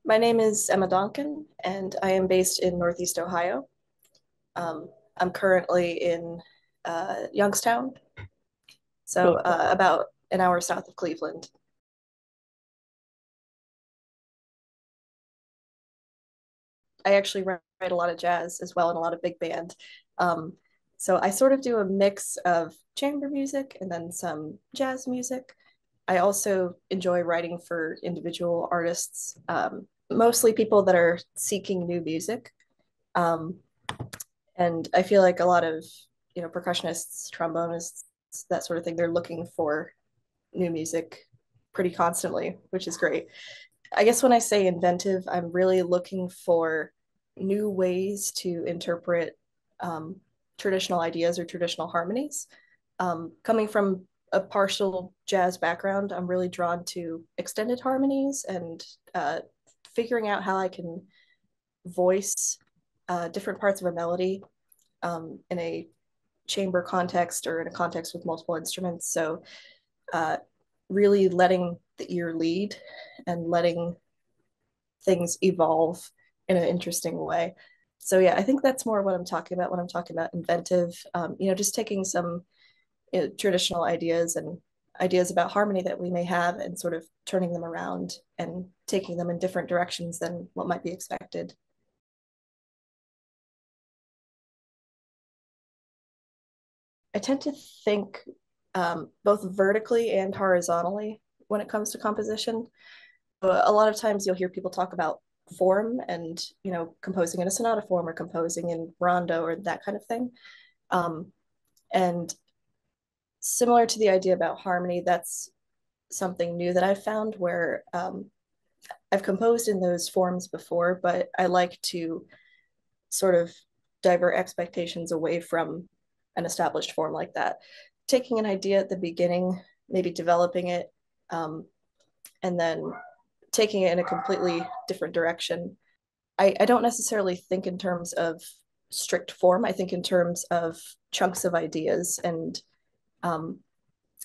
My name is Emma Donkin, and I am based in Northeast Ohio. I'm currently in Youngstown, so Okay. about an hour south of Cleveland. I actually write a lot of jazz as well and a lot of big band. Um, so I sort of do a mix of chamber music and then some jazz music. I also enjoy writing for individual artists, mostly people that are seeking new music. Um, And I feel like a lot of, percussionists, trombonists, that sort of thing, they're looking for new music pretty constantly, which is great. I guess when I say inventive, I'm really looking for new ways to interpret um, traditional ideas or traditional harmonies. Coming from a partial jazz background, I'm really drawn to extended harmonies and figuring out how I can voice different parts of a melody in a chamber context or in a context with multiple instruments. So, uh, really letting the ear lead and letting things evolve in an interesting way. So, yeah, I think that's more what I'm talking about when I'm talking about inventive. Just taking some traditional ideas and ideas about harmony that we may have and sort of turning them around and taking them in different directions than what might be expected. I tend to think both vertically and horizontally when it comes to composition. A lot of times you'll hear people talk about form and composing in a sonata form or composing in rondo or that kind of thing. Um, and similar to the idea about harmony, that's something new that I've found where I've composed in those forms before, but I like to sort of divert expectations away from an established form like that. Taking an idea at the beginning, maybe developing it, um, and then taking it in a completely different direction. I don't necessarily think in terms of strict form. I think in terms of chunks of ideas and um,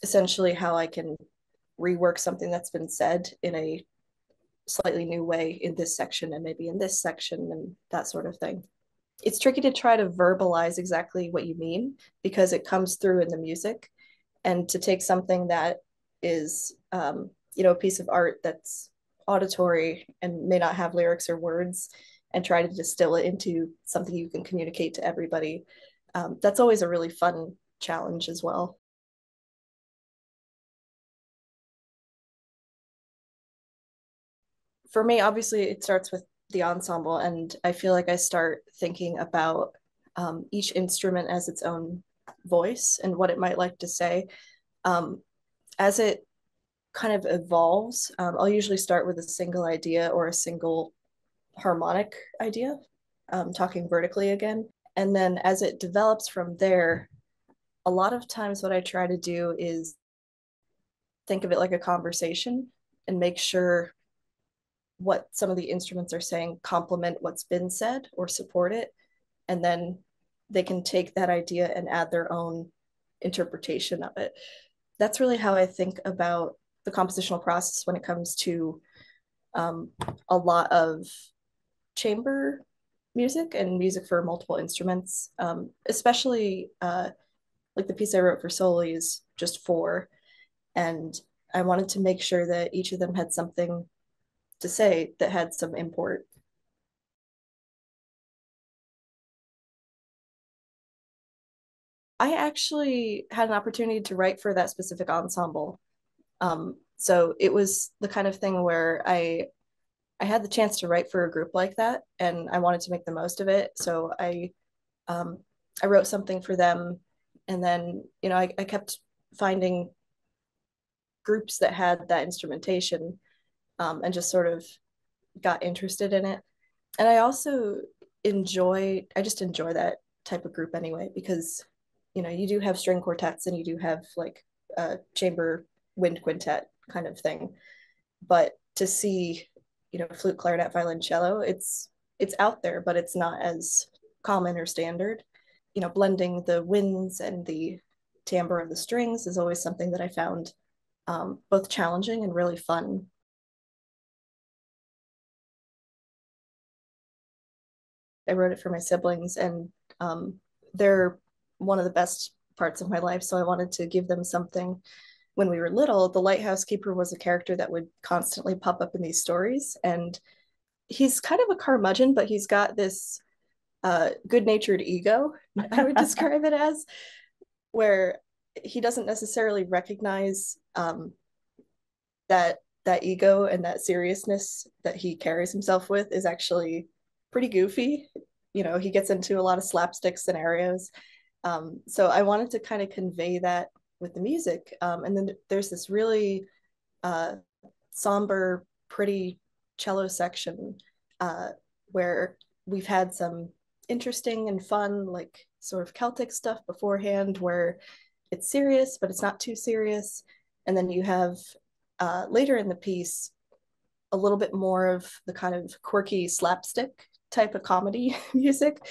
essentially how I can rework something that's been said in a slightly new way in this section and maybe in this section and that sort of thing. It's tricky to try to verbalize exactly what you mean because it comes through in the music, and to take something that is a piece of art that's auditory and may not have lyrics or words and try to distill it into something you can communicate to everybody, that's always a really fun challenge as well. For me, obviously it starts with the ensemble, and I feel like I start thinking about each instrument as its own voice and what it might like to say. um, as it kind of evolves, I'll usually start with a single idea or a single harmonic idea, talking vertically again. And then as it develops from there, a lot of times what I try to do is think of it like a conversation and make sure what some of the instruments are saying complement what's been said or support it. And then they can take that idea and add their own interpretation of it. That's really how I think about the compositional process when it comes to um, a lot of chamber music and music for multiple instruments, especially like the piece I wrote for soli is just four. And I wanted to make sure that each of them had something to say that had some import. I actually had an opportunity to write for that specific ensemble. So it was the kind of thing where I had the chance to write for a group like that, and I wanted to make the most of it. So um, I wrote something for them, and then I kept finding groups that had that instrumentation, and just sort of got interested in it. And I just enjoy that type of group anyway because you do have string quartets and you do have like a chamber wind quintet kind of thing, but to see flute, clarinet, violoncello, it's out there, but it's not as common or standard. Blending the winds and the timbre of the strings is always something that I found both challenging and really fun. I wrote it for my siblings, and they're one of the best parts of my life. So I wanted to give them something. When we were little, the lighthouse keeper was a character that would constantly pop up in these stories, and he's kind of a curmudgeon, but he's got this good-natured ego, I would describe it as, where he doesn't necessarily recognize that ego and that seriousness that he carries himself with is actually pretty goofy. You know, he gets into a lot of slapstick scenarios. So I wanted to kind of convey that with the music. And then there's this really uh, somber, pretty cello section where we've had some interesting and fun, like sort of Celtic stuff beforehand, where it's serious, but it's not too serious. And then you have later in the piece a little bit more of the kind of quirky slapstick type of comedy music.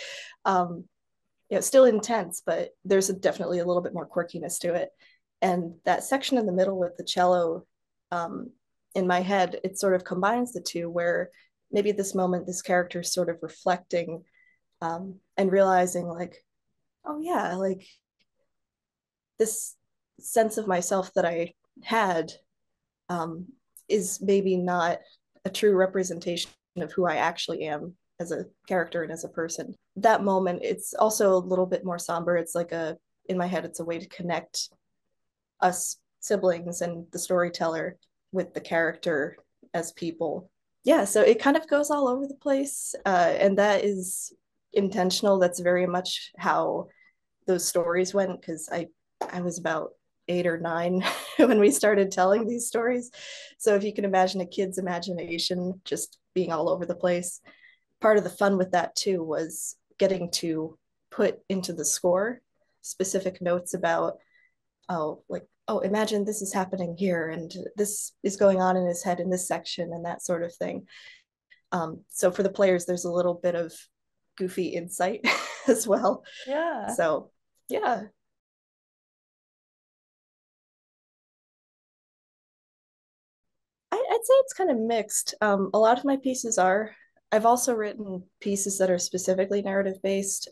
Still intense, but there's definitely a little bit more quirkiness to it. And that section in the middle with the cello, in my head, it sort of combines the two, where maybe at this moment, this character is sort of reflecting and realizing, like, oh yeah, like this sense of myself that I had is maybe not a true representation of who I actually am as a character and as a person. That moment, it's also a little bit more somber. It's like in my head, it's a way to connect us siblings and the storyteller with the character as people. Yeah, so it kind of goes all over the place. And that is intentional. That's very much how those stories went, because I was about 8 or 9 when we started telling these stories. So if you can imagine a kid's imagination just being all over the place, part of the fun with that too was getting to put into the score specific notes about, oh, like, oh, imagine this is happening here and this is going on in his head in this section and that sort of thing. So for the players, there's a little bit of goofy insight as well. Yeah. So yeah. I'd say it's kind of mixed. A lot of my pieces are. I've also written pieces that are specifically narrative based,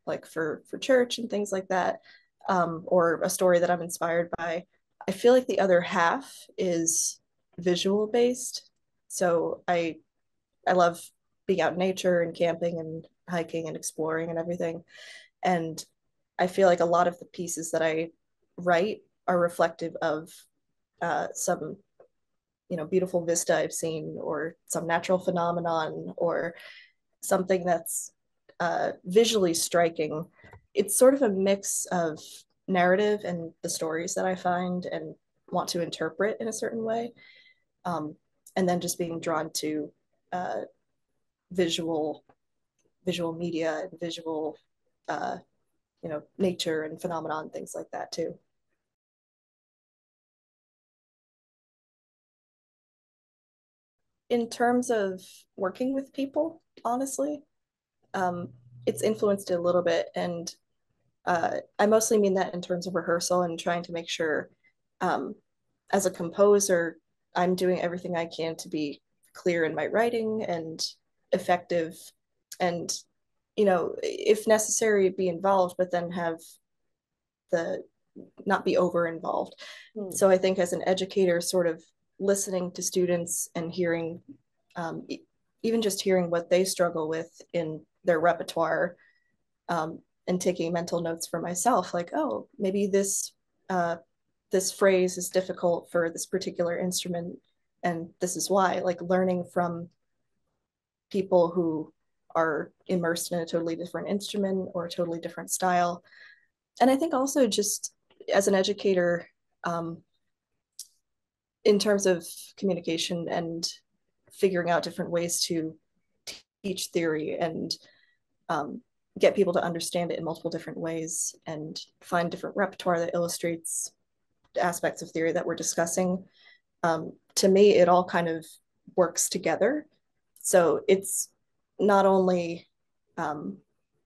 like for church and things like that, or a story that I'm inspired by. I feel like the other half is visual based. So I love being out in nature and camping and hiking and exploring and everything. And I feel like a lot of the pieces that I write are reflective of some beautiful vista I've seen, or some natural phenomenon, or something that's visually striking. It's sort of a mix of narrative and the stories that I find and want to interpret in a certain way, um, and then just being drawn to uh, visual visual media and visual uh, nature and phenomenon, things like that too. In terms of working with people, honestly, um, it's influenced it a little bit. And I mostly mean that in terms of rehearsal and trying to make sure, um, as a composer, I'm doing everything I can to be clear in my writing and effective, and if necessary, be involved, but then have the not be over involved. Hmm. So I think as an educator, sort of listening to students and hearing, um, even just hearing what they struggle with in their repertoire, and taking mental notes for myself, like, oh, maybe this phrase is difficult for this particular instrument, and this is why. Like learning from people who are immersed in a totally different instrument or a totally different style. And I think also just as an educator, um, in terms of communication and figuring out different ways to teach theory and um, get people to understand it in multiple different ways and find different repertoire that illustrates aspects of theory that we're discussing. To me, it all kind of works together. So it's not only um,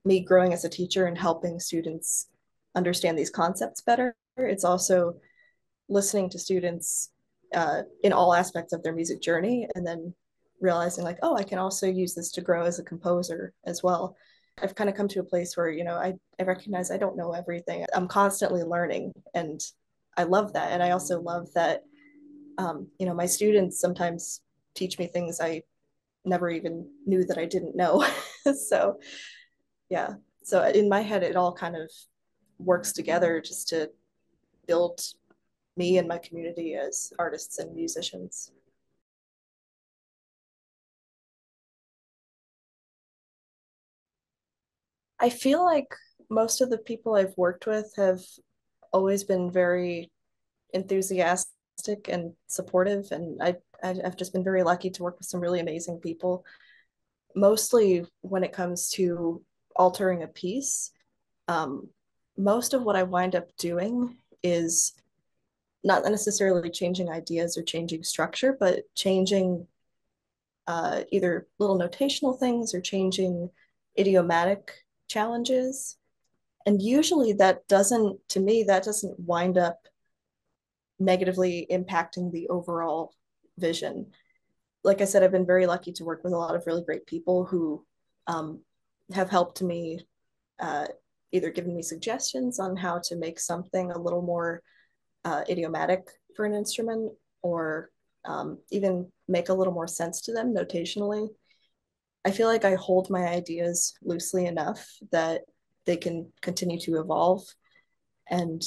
me growing as a teacher and helping students understand these concepts better, it's also listening to students in all aspects of their music journey, and then realizing like, oh, I can also use this to grow as a composer as well. I've kind of come to a place where, I recognize I don't know everything. I'm constantly learning, and I love that. And I also love that, my students sometimes teach me things I never even knew that I didn't know. So, yeah. So in my head, it all kind of works together just to build me and my community as artists and musicians. I feel like most of the people I've worked with have always been very enthusiastic and supportive, and I've just been very lucky to work with some really amazing people. Mostly when it comes to altering a piece, um, most of what I wind up doing is not necessarily changing ideas or changing structure, but changing either little notational things or changing idiomatic challenges. And usually to me, that doesn't wind up negatively impacting the overall vision. Like I said, I've been very lucky to work with a lot of really great people who um, have helped me, uh, either given me suggestions on how to make something a little more idiomatic for an instrument, or even make a little more sense to them notationally. I feel like I hold my ideas loosely enough that they can continue to evolve, and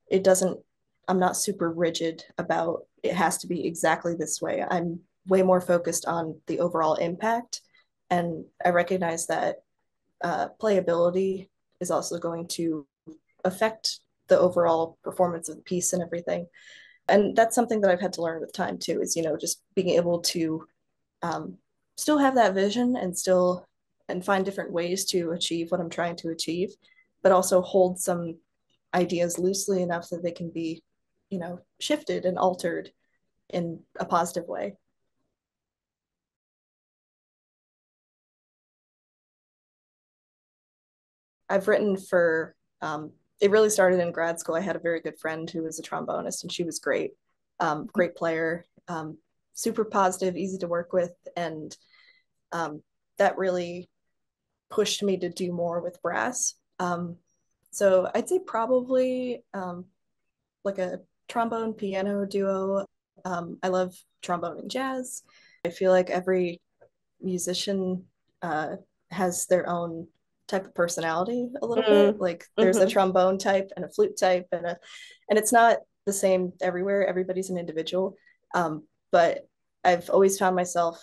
it doesn't, I'm not super rigid about it has to be exactly this way. I'm way more focused on the overall impact. And I recognize that playability is also going to affect the overall performance of the piece and everything. And that's something that I've had to learn with time too, is, just being able to um, still have that vision and find different ways to achieve what I'm trying to achieve, but also hold some ideas loosely enough that they can be, shifted and altered in a positive way. I've written for, it really started in grad school. I had a very good friend who was a trombonist, and she was great, great player, super positive, easy to work with. And um, that really pushed me to do more with brass. So I'd say probably like a trombone piano duo. I love trombone and jazz. I feel like every musician uh, has their own type of personality a little bit. Mm, Like there's a hmm. trombone type and a flute type, and it's not the same everywhere. Everybody's an individual. But I've always found myself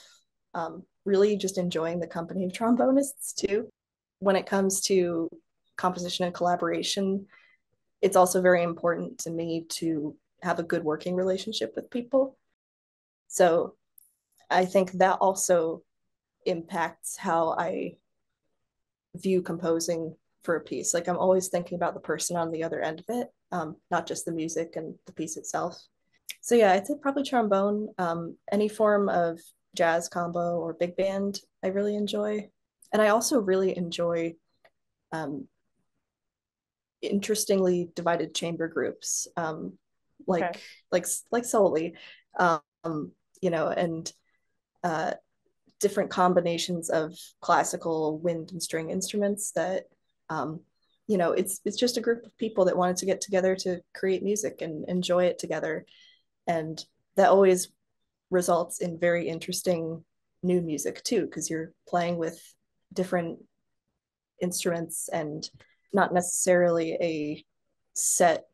really just enjoying the company of trombonists too. When it comes to composition and collaboration, it's also very important to me to have a good working relationship with people. So I think that also impacts how I view composing for a piece. Like I'm always thinking about the person on the other end of it, not just the music and the piece itself. So yeah, I'd say probably trombone, any form of jazz combo or big band, I really enjoy. And I also really enjoy um, interestingly divided chamber groups, Okay. like like solely, um, and uh, different combinations of classical wind and string instruments that um, it's just a group of people that wanted to get together to create music and enjoy it together, and that always results in very interesting new music too, because you're playing with different instruments and not necessarily a set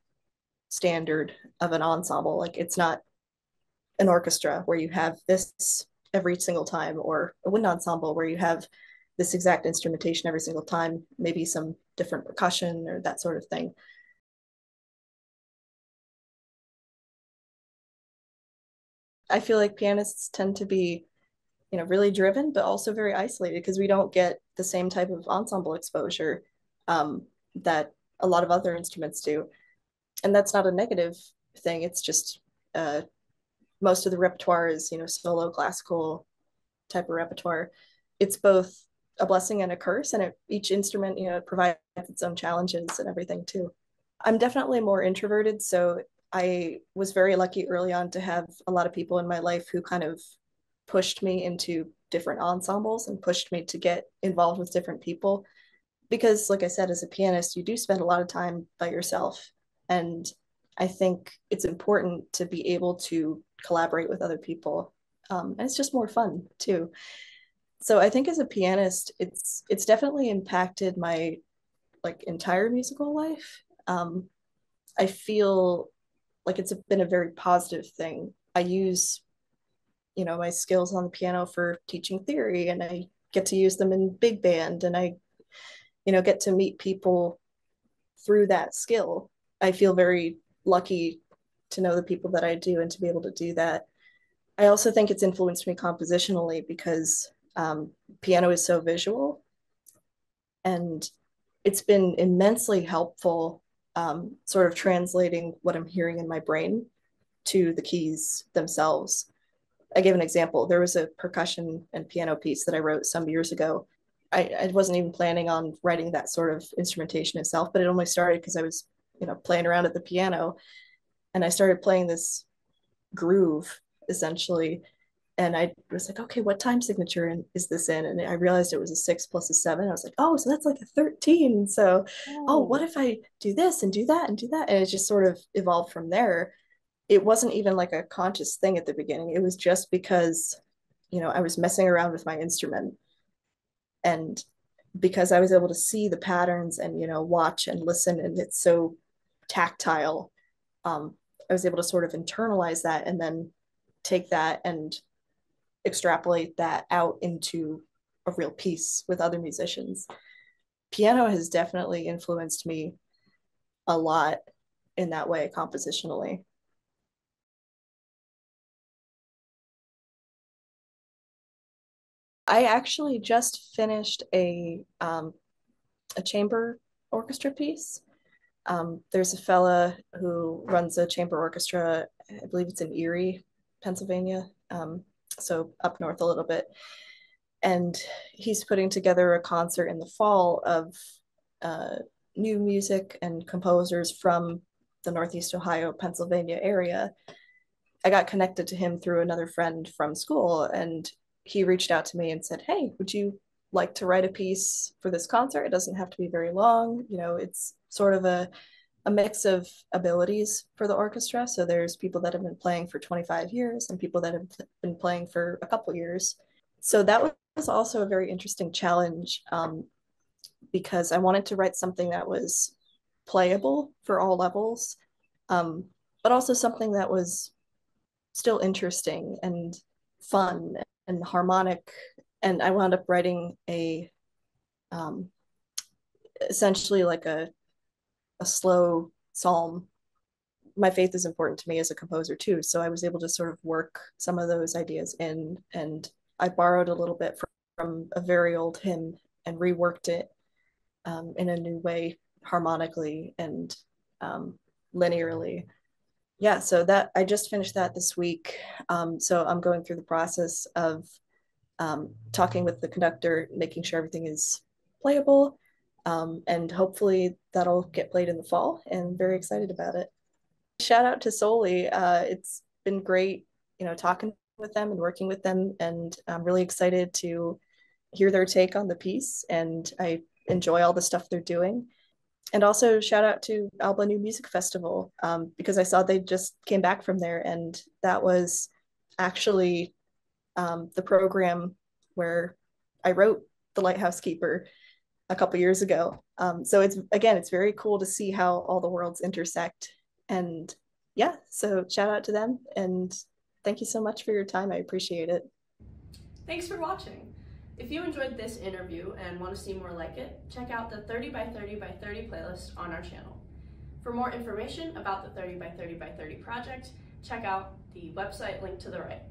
standard of an ensemble. Like it's not an orchestra where you have this every single time, or a wind ensemble where you have this exact instrumentation every single time, maybe some different percussion or that sort of thing. I feel like pianists tend to be, really driven, but also very isolated because we don't get the same type of ensemble exposure that a lot of other instruments do. And that's not a negative thing. It's just uh, most of the repertoire is, solo classical type of repertoire. It's both a blessing and a curse, and each instrument, it provides its own challenges and everything too. I'm definitely more introverted, so I was very lucky early on to have a lot of people in my life who kind of pushed me into different ensembles and pushed me to get involved with different people. Because, like I said, as a pianist, you do spend a lot of time by yourself. And I think it's important to be able to collaborate with other people. And it's just more fun too. So I think as a pianist, it's definitely impacted my like entire musical life. I feel like it's been a very positive thing. I use, my skills on the piano for teaching theory, and I get to use them in big band, and I, get to meet people through that skill. I feel very lucky to know the people that I do and to be able to do that. I also think it's influenced me compositionally because piano is so visual, and it's been immensely helpful sort of translating what I'm hearing in my brain to the keys themselves. I gave an example. There was a percussion and piano piece that I wrote some years ago. I wasn't even planning on writing that sort of instrumentation itself, but it only started because I was, playing around at the piano, and I started playing this groove essentially. And I was like, okay, what time signature is this in? And I realized it was a 6 plus a 7. I was like, oh, so that's like a 13. So, oh, what Oh, if I do this and do that and do that? And it just sort of evolved from there. It wasn't even like a conscious thing at the beginning. It was just because, I was messing around with my instrument, and because I was able to see the patterns and, watch and listen, and it's so tactile, I was able to sort of internalize that and then take that and extrapolate that out into a real piece with other musicians. Piano has definitely influenced me a lot in that way compositionally. I actually just finished a chamber orchestra piece. There's a fella who runs a chamber orchestra. I believe it's in Erie, Pennsylvania, so up north a little bit. And he's putting together a concert in the fall of uh, new music and composers from the Northeast Ohio, Pennsylvania area. I got connected to him through another friend from school, and he reached out to me and said, "Hey, would you like to write a piece for this concert? It doesn't have to be very long. It's sort of a mix of abilities for the orchestra. So there's people that have been playing for 25 years and people that have been playing for a couple years. So that was also a very interesting challenge, because I wanted to write something that was playable for all levels, um, but also something that was still interesting and fun and harmonic. And I wound up writing um, essentially like a slow psalm. My faith is important to me as a composer too, so I was able to sort of work some of those ideas in, and I borrowed a little bit from a very old hymn and reworked it in a new way, harmonically and linearly. Yeah, so that I just finished that this week. So I'm going through the process of talking with the conductor, making sure everything is playable, and hopefully that'll get played in the fall. And very excited about it. Shout out to Soli. It's been great, talking with them and working with them, and I'm really excited to hear their take on the piece. And I enjoy all the stuff they're doing. And also shout out to Alba New Music Festival, because I saw they just came back from there, and that was actually the program where I wrote The Lighthouse Keeper a couple years ago. So it's very cool to see how all the worlds intersect. And yeah, so shout out to them, and thank you so much for your time. I appreciate it. thanks for watching. If you enjoyed this interview and want to see more like it, check out the 30 by 30 by 30 playlist on our channel. For more information about the 30 by 30 by 30 project, check out the website linked to the right.